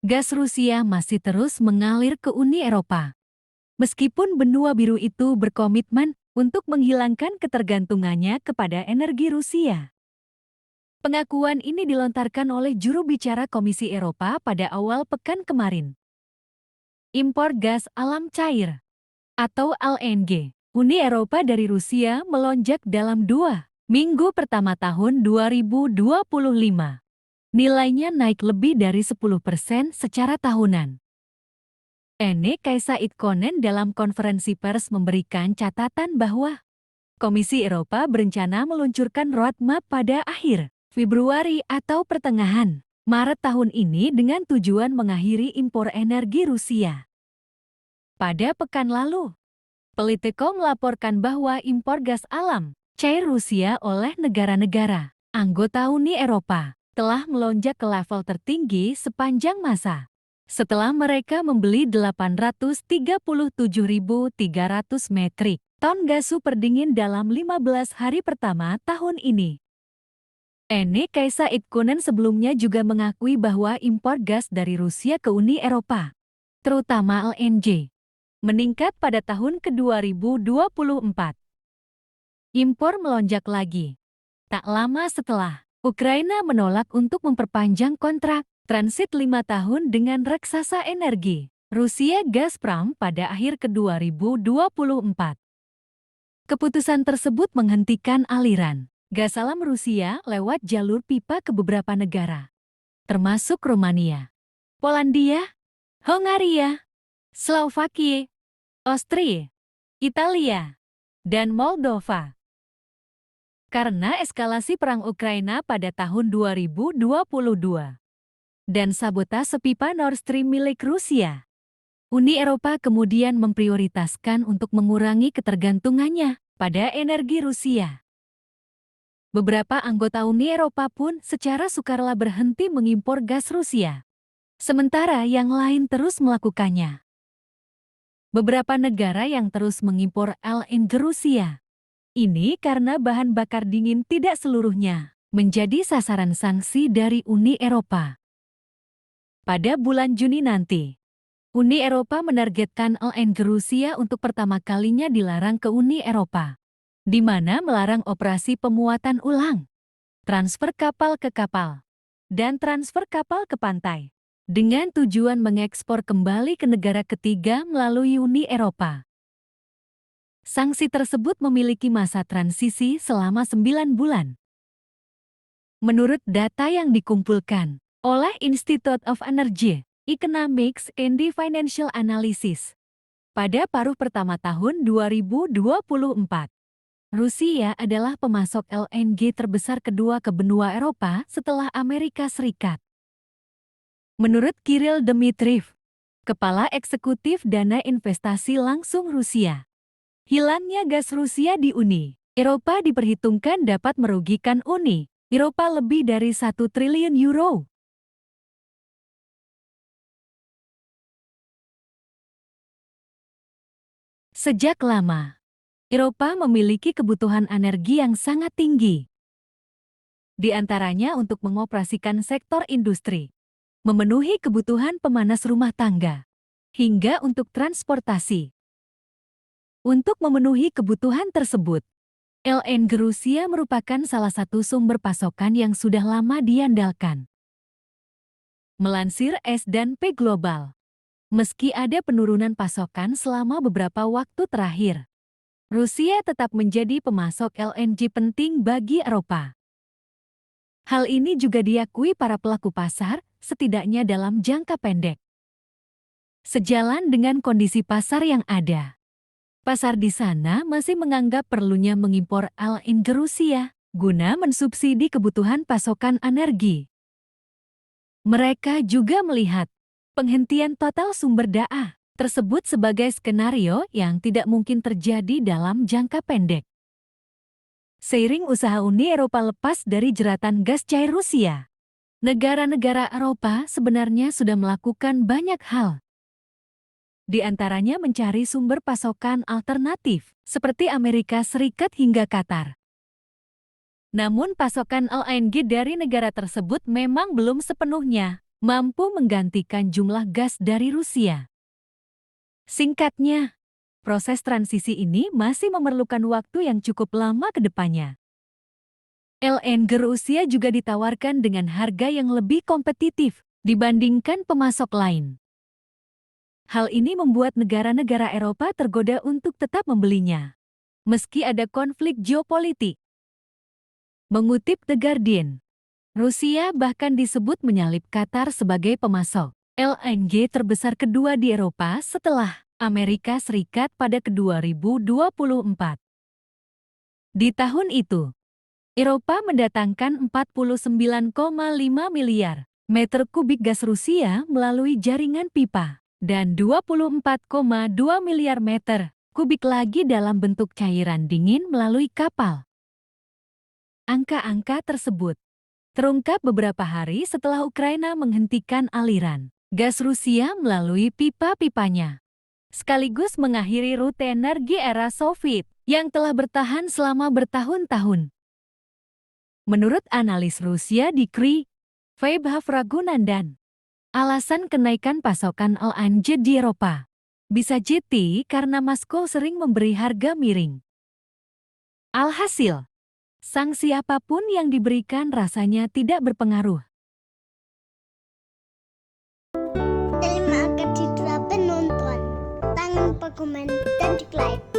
gas Rusia masih terus mengalir ke Uni Eropa. Meskipun benua biru itu berkomitmen untuk menghilangkan ketergantungannya kepada energi Rusia. Pengakuan ini dilontarkan oleh juru bicara Komisi Eropa pada awal pekan kemarin. Impor gas alam cair atau LNG Uni Eropa dari Rusia melonjak dalam 2 minggu pertama tahun 2025. Nilainya naik lebih dari 10% secara tahunan. Ene Kaisa Itkonen dalam konferensi pers memberikan catatan bahwa Komisi Eropa berencana meluncurkan roadmap pada akhir Februari atau pertengahan Maret tahun ini dengan tujuan mengakhiri impor energi Rusia. Pada pekan lalu, Politico melaporkan bahwa impor gas alam cair Rusia oleh negara-negara anggota Uni Eropa telah melonjak ke level tertinggi sepanjang masa, setelah mereka membeli 837.300 metrik ton gas super dingin dalam 15 hari pertama tahun ini. Ene Kaisa Itkonen sebelumnya juga mengakui bahwa impor gas dari Rusia ke Uni Eropa, terutama LNG, meningkat pada tahun ke-2024. Impor melonjak lagi, tak lama setelah Ukraina menolak untuk memperpanjang kontrak transit 5 tahun dengan raksasa energi Rusia Gazprom pada akhir ke-2024. Keputusan tersebut menghentikan aliran gas alam Rusia lewat jalur pipa ke beberapa negara, termasuk Rumania, Polandia, Hongaria, Slovakia, Austria, Italia, dan Moldova. Karena eskalasi perang Ukraina pada tahun 2022 dan sabotase pipa Nord Stream milik Rusia, Uni Eropa kemudian memprioritaskan untuk mengurangi ketergantungannya pada energi Rusia. Beberapa anggota Uni Eropa pun secara sukarela berhenti mengimpor gas Rusia, sementara yang lain terus melakukannya. Beberapa negara yang terus mengimpor LNG Rusia ini karena bahan bakar dingin tidak seluruhnya menjadi sasaran sanksi dari Uni Eropa. Pada bulan Juni nanti, Uni Eropa menargetkan LNG Rusia untuk pertama kalinya dilarang ke Uni Eropa, di mana melarang operasi pemuatan ulang, transfer kapal ke kapal, dan transfer kapal ke pantai, dengan tujuan mengekspor kembali ke negara ketiga melalui Uni Eropa. Sanksi tersebut memiliki masa transisi selama 9 bulan. Menurut data yang dikumpulkan oleh Institute of Energy, Economics and Financial Analysis, pada paruh pertama tahun 2024, Rusia adalah pemasok LNG terbesar kedua ke benua Eropa setelah Amerika Serikat. Menurut Kirill Dmitriev, Kepala Eksekutif Dana Investasi Langsung Rusia, hilangnya gas Rusia di Uni Eropa diperhitungkan dapat merugikan Uni Eropa lebih dari 1 triliun euro. Sejak lama, Eropa memiliki kebutuhan energi yang sangat tinggi. Di antaranya untuk mengoperasikan sektor industri, memenuhi kebutuhan pemanas rumah tangga, hingga untuk transportasi. Untuk memenuhi kebutuhan tersebut, LNG Rusia merupakan salah satu sumber pasokan yang sudah lama diandalkan. Melansir S&P Global, meski ada penurunan pasokan selama beberapa waktu terakhir, Rusia tetap menjadi pemasok LNG penting bagi Eropa. Hal ini juga diakui para pelaku pasar, setidaknya dalam jangka pendek. Sejalan dengan kondisi pasar yang ada, pasar di sana masih menganggap perlunya mengimpor LNG Rusia guna mensubsidi kebutuhan pasokan energi. Mereka juga melihat penghentian total sumber daya tersebut sebagai skenario yang tidak mungkin terjadi dalam jangka pendek. Seiring usaha Uni Eropa lepas dari jeratan gas cair Rusia, negara-negara Eropa sebenarnya sudah melakukan banyak hal. Di antaranya mencari sumber pasokan alternatif, seperti Amerika Serikat hingga Qatar. Namun pasokan LNG dari negara tersebut memang belum sepenuhnya mampu menggantikan jumlah gas dari Rusia. Singkatnya, proses transisi ini masih memerlukan waktu yang cukup lama ke depannya. LNG Rusia juga ditawarkan dengan harga yang lebih kompetitif dibandingkan pemasok lain. Hal ini membuat negara-negara Eropa tergoda untuk tetap membelinya, meski ada konflik geopolitik. Mengutip The Guardian, Rusia bahkan disebut menyalip Qatar sebagai pemasok LNG terbesar kedua di Eropa setelah Amerika Serikat pada 2024. Di tahun itu, Eropa mendatangkan 49,5 miliar meter kubik gas Rusia melalui jaringan pipa dan 24,2 miliar meter kubik lagi dalam bentuk cairan dingin melalui kapal. Angka-angka tersebut terungkap beberapa hari setelah Ukraina menghentikan aliran gas Rusia melalui pipa-pipanya, sekaligus mengakhiri rute energi era Soviet yang telah bertahan selama bertahun-tahun. Menurut analis Rusia di KRI, Vaibhav Raghunandan, alasan kenaikan pasokan LNG di Eropa bisa jadi karena Moskow sering memberi harga miring. Alhasil, sanksi apapun yang diberikan rasanya tidak berpengaruh. Terima kasih telah menonton. Jangan lupa komen dan like.